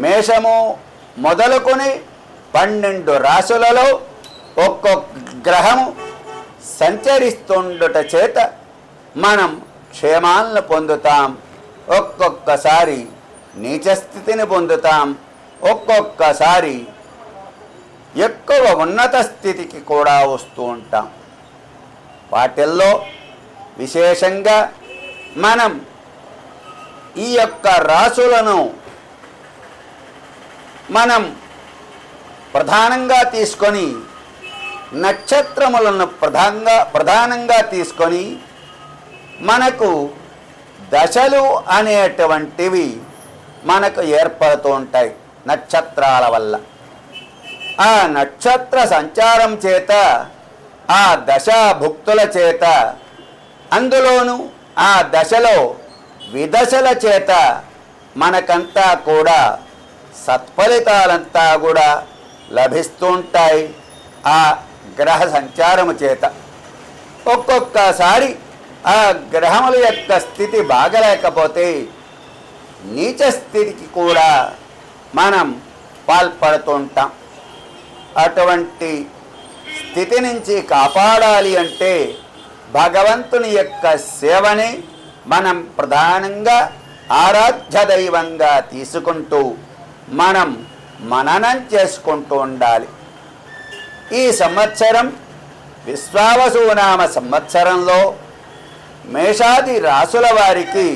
మేషము మొదలుకొని 12 రాశులలో ఒక్కొక్క గ్రహము సంచరిస్తుండుట చేత మనం క్షేమాలను పొందుతాం, ఒక్కొక్కసారి నీచస్థితిని పొందుతాం, ఒక్కొక్కసారి ఎక్కువ ఉన్నత స్థితికి కూడా వస్తూ ఉంటాం. వాటిల్లో విశేషంగా మనం ఈ యొక్క రాశులను మనం ప్రధానంగా తీసుకొని నక్షత్రములను ప్రధానంగా తీసుకొని మనకు దశలు అనేటువంటివి మనకు ఏర్పడుతూ ఉంటాయి నక్షత్రాల వల్ల. ఆ నక్షత్ర సంచారం చేత, ఆ దశాభుక్తుల చేత, అందులోనూ ఆ దశలో విదశల చేత మనకంతా కూడా సత్ఫలితాలంతా కూడా లభిస్తుంటాయి ఆ గ్రహ సంచారము చేత. ఒక్కొక్కసారి ఆ గ్రహముల యొక్క స్థితి బాగలేకపోతే నీచ స్థితికి కూడా మనం పాల్పడుతుంటాం. అటువంటి స్థితి నుంచి కాపాడాలి అంటే భగవంతుని యొక్క సేవని మనం ప్రధానంగా ఆరాధ్య దైవంగా తీసుకుంటూ మనం మననం చేసుకుంటూ ఉండాలి. ఈ సంవత్సరం విశ్వావసునామ సంవత్సరంలో మేషాది రాశుల వారికి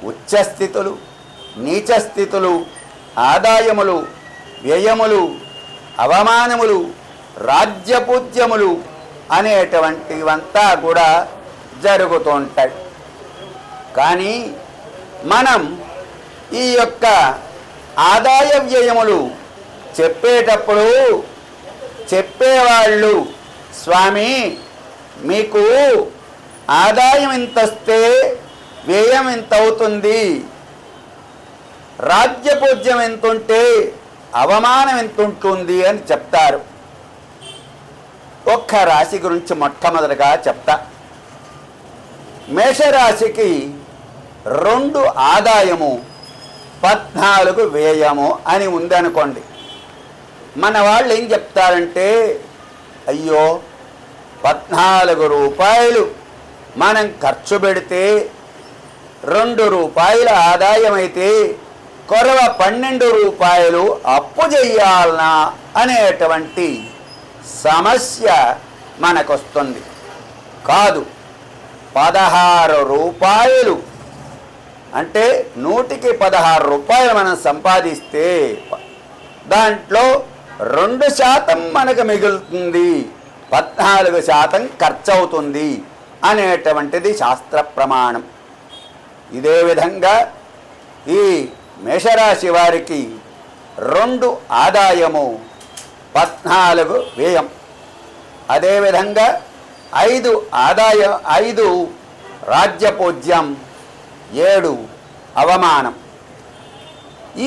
ఉచ్చస్థితులు, నీచస్థితులు, ఆదాయములు, వ్యయములు, అవమానములు, రాజ్యపూజ్యములు అనేటువంటివంతా కూడా జరుగుతూ ఉంటాయి. కానీ మనం ఈ యొక్క ఆదాయ వ్యయములు చెప్పేటప్పుడు చెప్పేవాళ్ళు, స్వామి మీకు ఆదాయం ఇంత వస్తే వ్యయం ఎంత అవుతుంది, రాజ్యపూజ్యం ఎంత ఉంటే అవమానం ఎంత ఉంటుంది అని చెప్తారు. ఒక్క రాశి గురించి మొట్టమొదటిగా చెప్తా. మేషరాశికి 2 ఆదాయము 14 వ్యయము అని ఉందనుకోండి. మన వాళ్ళు ఏం చెప్తారంటే, అయ్యో 14 రూపాయలు మనం ఖర్చు పెడితే 2 రూపాయల ఆదాయం అయితే కొరవ 12 రూపాయలు అప్పు చెయ్యాలనా అనేటువంటి సమస్య మనకొస్తుంది. కాదు, 16 రూపాయలు అంటే 100కి 16 రూపాయలు మనం సంపాదిస్తే దాంట్లో 2% మనకు మిగులుతుంది, 14% ఖర్చు అవుతుంది అనేటువంటిది శాస్త్ర ప్రమాణం. ఇదే విధంగా ఈ మేషరాశి వారికి 2 ఆదాయము 14 వ్యయం, అదేవిధంగా 5 ఆదాయం 5 రాజ్యపూజ్యం, 7 అవమానం.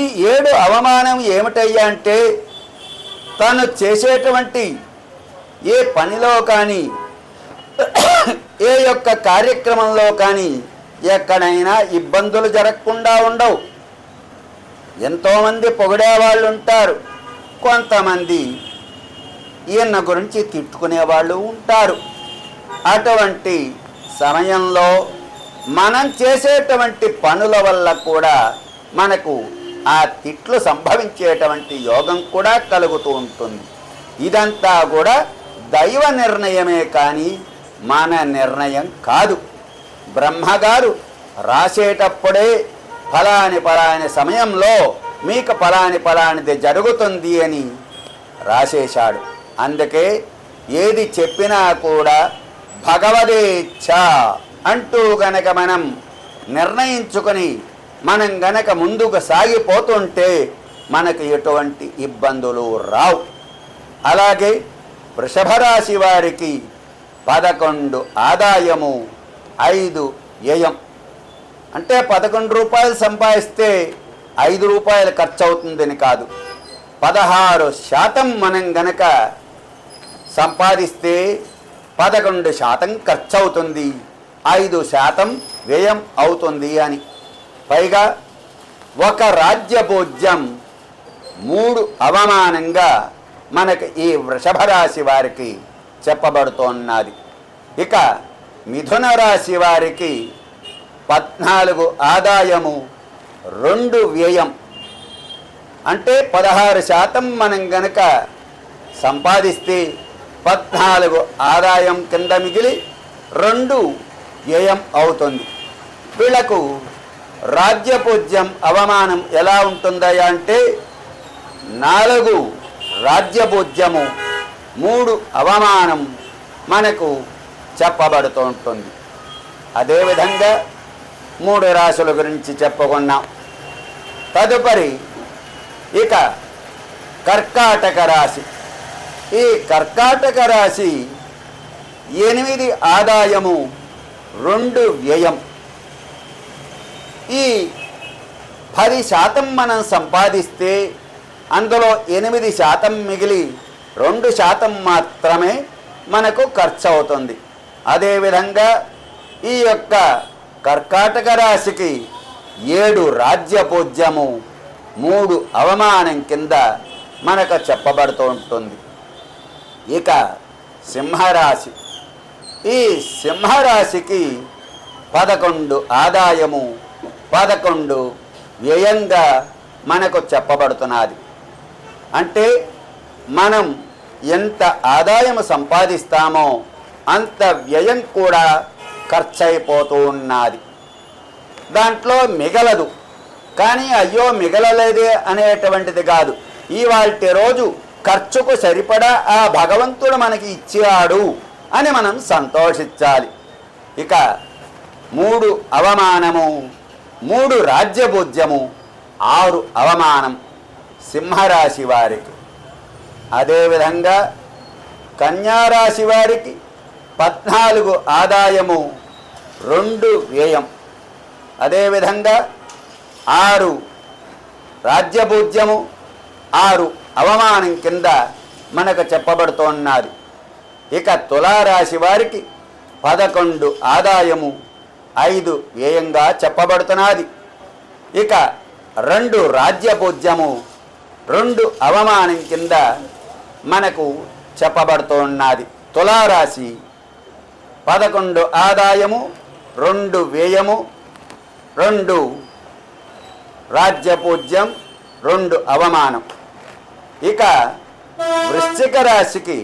ఈ 7 అవమానం ఏమిటయ్యా అంటే తను చేసేటువంటి ఏ పనిలో కానీ ఏ యొక్క కార్యక్రమంలో కానీ ఎక్కడైనా ఇబ్బందులు జరగకుండా ఉండవు. ఎంతోమంది పొగిడేవాళ్ళు ఉంటారు, కొంతమంది ఈయన గురించి తిట్టుకునేవాళ్ళు ఉంటారు. అటువంటి సమయంలో మనం చేసేటువంటి పనుల వల్ల కూడా మనకు ఆ తిట్లు సంభవించేటువంటి యోగం కూడా కలుగుతూ ఉంటుంది. ఇదంతా కూడా దైవ నిర్ణయమే కానీ మన నిర్ణయం కాదు. బ్రహ్మగారు రాసేటప్పుడే ఫలాని సమయంలో మీకు ఫలానిది జరుగుతుంది అని రాసేశాడు. అందుకే ఏది చెప్పినా కూడా భగవదేచ్ఛ అంటూ గనక మనం నిర్ణయించుకొని మనం గనక ముందుకు సాగిపోతుంటే మనకు ఎటువంటి ఇబ్బందులు రావు. అలాగే వృషభ రాశి వారికి 11 ఆదాయము 5 వ్యయం. అంటే 11 రూపాయలు సంపాదిస్తే 5 రూపాయలు ఖర్చు అవుతుందని కాదు, 16% మనం గనక సంపాదిస్తే 11% ఖర్చు అవుతుంది. 5% వ్యయం అవుతుంది అని. పైగా ఒక రాజ్యభోజ్యం 3 అవమానంగా మనకి ఈ వృషభ రాశి వారికి చెప్పబడుతోన్నది. ఇక మిథున రాశి వారికి 14 ఆదాయము 2 వ్యయం. అంటే 16% మనం గనక సంపాదిస్తే 14 ఆదాయం కింద మిగిలి 2 వ్యయం అవుతుంది. వీళ్లకు రాజ్యపూజ్యం అవమానం ఎలా ఉంటుందయ్యా అంటే 4 రాజ్యపూజ్యము 3 అవమానం మనకు చెప్పబడుతూ ఉంటుంది. అదేవిధంగా 3 రాశుల గురించి చెప్పుకున్నాం. తదుపరి ఇక కర్కాటక రాశి. ఈ కర్కాటక రాశి 8 ఆదాయము 2 వ్యయం. ఈ 10% మనం సంపాదిస్తే అందులో 8% మిగిలి 2% మాత్రమే మనకు ఖర్చు అవుతుంది. అదేవిధంగా ఈ యొక్క కర్కాటక రాశికి 7 రాజ్యపూజ్యము 3 అవమానం కింద మనకు చెప్పబడుతూ ఉంటుంది. ఇక సింహరాశి. ఈ సింహరాశికి 11 ఆదాయము 11 వ్యయంగా మనకు చెప్పబడుతున్నది. అంటే మనం ఎంత ఆదాయం సంపాదిస్తామో అంత వ్యయం కూడా ఖర్చయిపోతూ ఉన్నది. దాంట్లో మిగలదు. కానీ అయ్యో మిగలలేదే అనేటువంటిది కాదు. ఇవాల్టి రోజు ఖర్చుకు సరిపడా ఆ భగవంతుడు మనకి ఇచ్చాడు అని మనం సంతోషించాలి. ఇక 3 అవమానము 3 రాజ్యభోజ్యము 6 అవమానం సింహరాశి వారికి. అదేవిధంగా కన్యారాశి వారికి 14 ఆదాయము 2 వ్యయం. అదేవిధంగా 6 రాజ్యభోజ్యము 6 అవమానం కింద మనకు చెప్పబడుతున్నది. ఇక తులారాశి వారికి 11 ఆదాయము 5 వ్యయంగా చెప్పబడుతున్నది. ఇక 2 రాజ్యభోజ్యము 2 అవమానం కింద మనకు చెప్పబడుతున్నది. తులారాశి 11 ఆదాయము 2 వ్యయము 2 రాజ్యపూజ్యం 2 అవమానం. ఇక వృశ్చిక రాశికి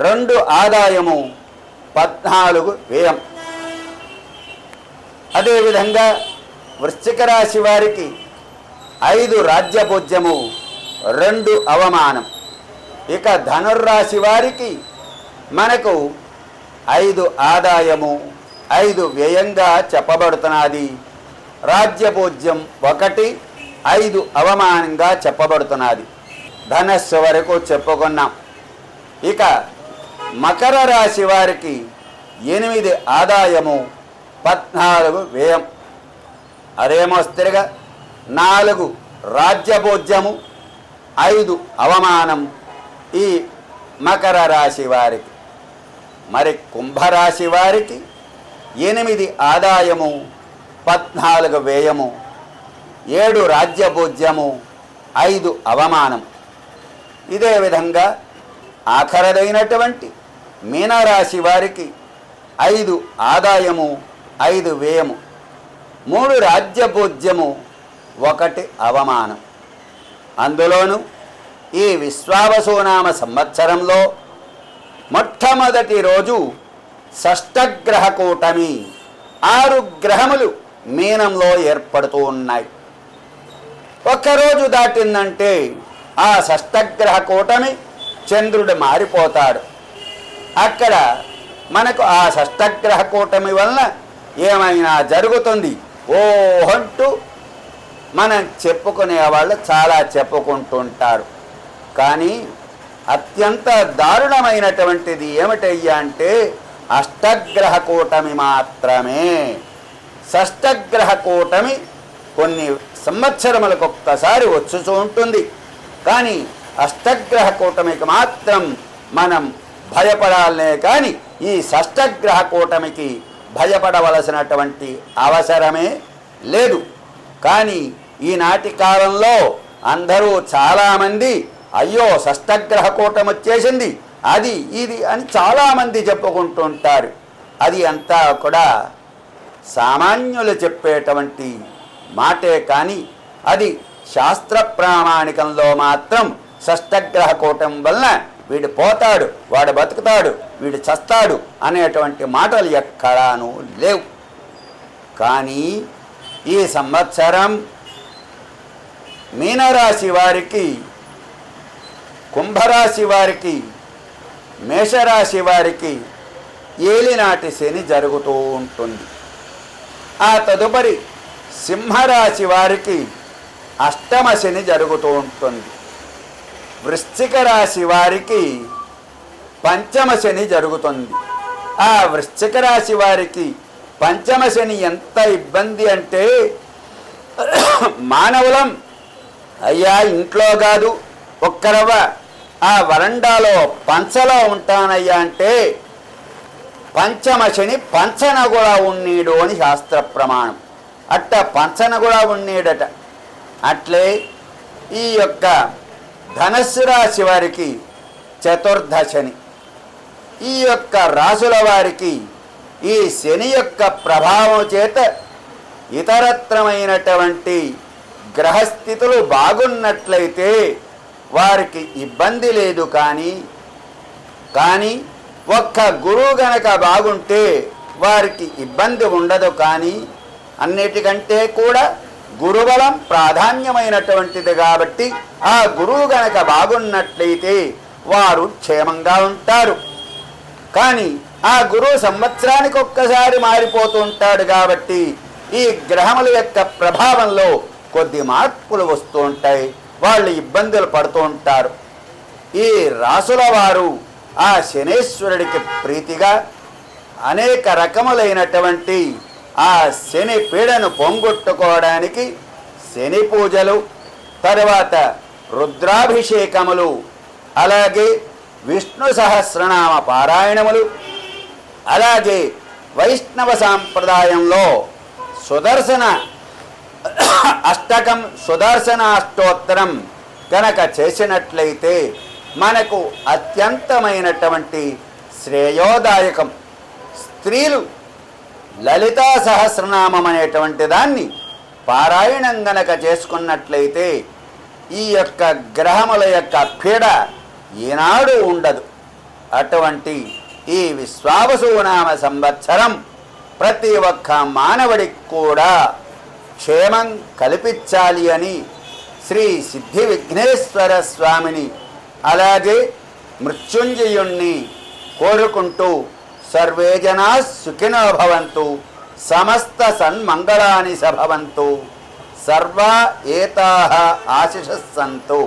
2 ఆదాయము 14 వ్యయం. అదేవిధంగా వృశ్చిక రాశి వారికి 5 రాజ్యపూజ్యము 2 అవమానం. ఇక ధనుర్రాశి వారికి మనకు 5 ఆదాయము 5 వ్యయంగా చెప్పబడుతున్నది. రాజ్యపూజ్యం 1 5 అవమానంగా చెప్పబడుతున్నది. ధనస్సు వరకు చెప్పుకున్నాం. ఇక మకర రాశి వారికి 8 ఆదాయము 14 వ్యయం. అదేమోస్తరిగా 4 రాజ్యభోజ్యము 5 అవమానం ఈ మకర రాశి వారికి. మరి కుంభరాశి వారికి 8 ఆదాయము 14 వ్యయము 7 రాజ్యభోజ్యము 5 అవమానం. ఇదే విధంగా ఆఖరదైనటువంటి మీనరాశి వారికి 5 ఆదాయము 5 వ్యయము 3 రాజ్యభోజ్యము 1 అవమానం. అందులోనూ ఈ విశ్వావసునామ సంవత్సరంలో మొట్టమొదటి రోజు షష్టగ్రహ కూటమి 6 గ్రహములు మీనంలో ఏర్పడుతూ ఉన్నాయి. ఒక్కరోజు దాటిందంటే ఆ షష్టగ్రహ కూటమి చంద్రుడు మారిపోతాడు. అక్కడ మనకు ఆ షష్టగ్రహ కూటమి వలన ఏమైనా జరుగుతుంది ఓహంటూ మనం చెప్పుకునే వాళ్ళు చాలా చెప్పుకుంటుంటారు. కానీ అత్యంత దారుణమైనటువంటిది ఏమిటయ్యా అంటే అష్టగ్రహ కూటమి మాత్రమే. షష్టగ్రహ కూటమి కొన్ని సంవత్సరములకు ఒక్కసారి వచ్చుతూ ఉంటుంది. కానీ అష్టగ్రహ కూటమికి మాత్రం మనం భయపడాలనే కానీ ఈ షష్టగ్రహ కూటమికి భయపడవలసినటువంటి అవసరమే లేదు. కానీ ఈనాటి కాలంలో అందరూ చాలామంది అయ్యో షష్టగ్రహ కూటమి వచ్చేసింది, అది ఇది అని చాలామంది చెప్పుకుంటుంటారు. అది అంతా కూడా సామాన్యులు చెప్పేటువంటి మాటే. కానీ అది శాస్త్ర ప్రామాణికంలో మాత్రం షష్టగ్రహ కూటమి వలన వీడు పోతాడు, వాడు బతుకుతాడు, వీడు చస్తాడు అనేటువంటి మాటలు ఎక్కడాను లేవు. కానీ ఈ సంవత్సరం మీనరాశి వారికి, కుంభరాశి వారికి, మేషరాశి వారికి ఏలినాటి శని జరుగుతూ ఉంటుంది. ఆ తదుపరి సింహరాశి వారికి అష్టమ శని జరుగుతూ ఉంటుంది. వృశ్చిక రాశి వారికి పంచమ శని జరుగుతుంది. ఆ వృశ్చిక రాశి వారికి పంచమ శని ఎంత ఇబ్బంది అంటే, మానవులం అయ్యా ఇంట్లో కాదు ఒక్కరవ్వ ఆ వరండాలో పంచలో ఉంటానయ్యా అంటే పంచమ శని పంచన కూడా ఉన్నీడు అని శాస్త్ర ప్రమాణం. అట్ట పంచన కూడా ఉన్నీడట. అట్లే ఈ యొక్క ధనస్సు రాశి వారికి చతుర్థ శని. ఈ యొక్క రాశుల వారికి ఈ శని యొక్క ప్రభావం చేత ఇతరత్రమైనటువంటి గ్రహస్థితులు బాగున్నట్లయితే వారికి ఇబ్బంది లేదు. కానీ ఒక్క గురువు గనక బాగుంటే వారికి ఇబ్బంది ఉండదు. కానీ అన్నిటికంటే కూడా గురుబలం ప్రాధాన్యమైనటువంటిది కాబట్టి ఆ గురువు గనక బాగున్నట్లయితే వారు క్షేమంగా ఉంటారు. కానీ ఆ గురువు సంవత్సరానికి ఒక్కసారి మారిపోతూ ఉంటాడు కాబట్టి ఈ గ్రహముల యొక్క ప్రభావంలో కొద్ది మార్పులు వస్తూ ఉంటాయి, వాళ్ళు ఇబ్బందులు పడుతూ ఉంటారు. ఈ రాసుల వారు ఆ శనేశ్వరుడికి ప్రీతిగా అనేక రకములైనటువంటి ఆ శని పీడను పొంగొట్టుకోవడానికి శని పూజలు, తర్వాత రుద్రాభిషేకములు, అలాగే విష్ణు సహస్రనామ పారాయణములు, అలాగే వైష్ణవ సాంప్రదాయంలో సుదర్శన అష్టకం, సుదర్శనాష్టోత్తరం కనుక చేసినట్లయితే మనకు అత్యంతమైనటువంటి శ్రేయోదాయకం. స్త్రీలు లలితా సహస్రనామం అనేటువంటి దాన్ని పారాయణం గనక చేసుకున్నట్లయితే ఈ యొక్క గ్రహముల యొక్క పీడ ఈనాడు ఉండదు. అటువంటి ఈ విశ్వావసునామ సంవత్సరం ప్రతి ఒక్క మానవుడికి కూడా క్షేమం కల్పించాలి అని శ్రీ సిద్ధి విఘ్నేశ్వర స్వామిని అలాగే మృత్యుంజయుణ్ణి కోరుకుంటూ సర్వే జనా సుఖినో భవంతు, సమస్త సన్మంగళాని సభవంతు, సర్వా ఏతాః ఆశిషస్సంతు.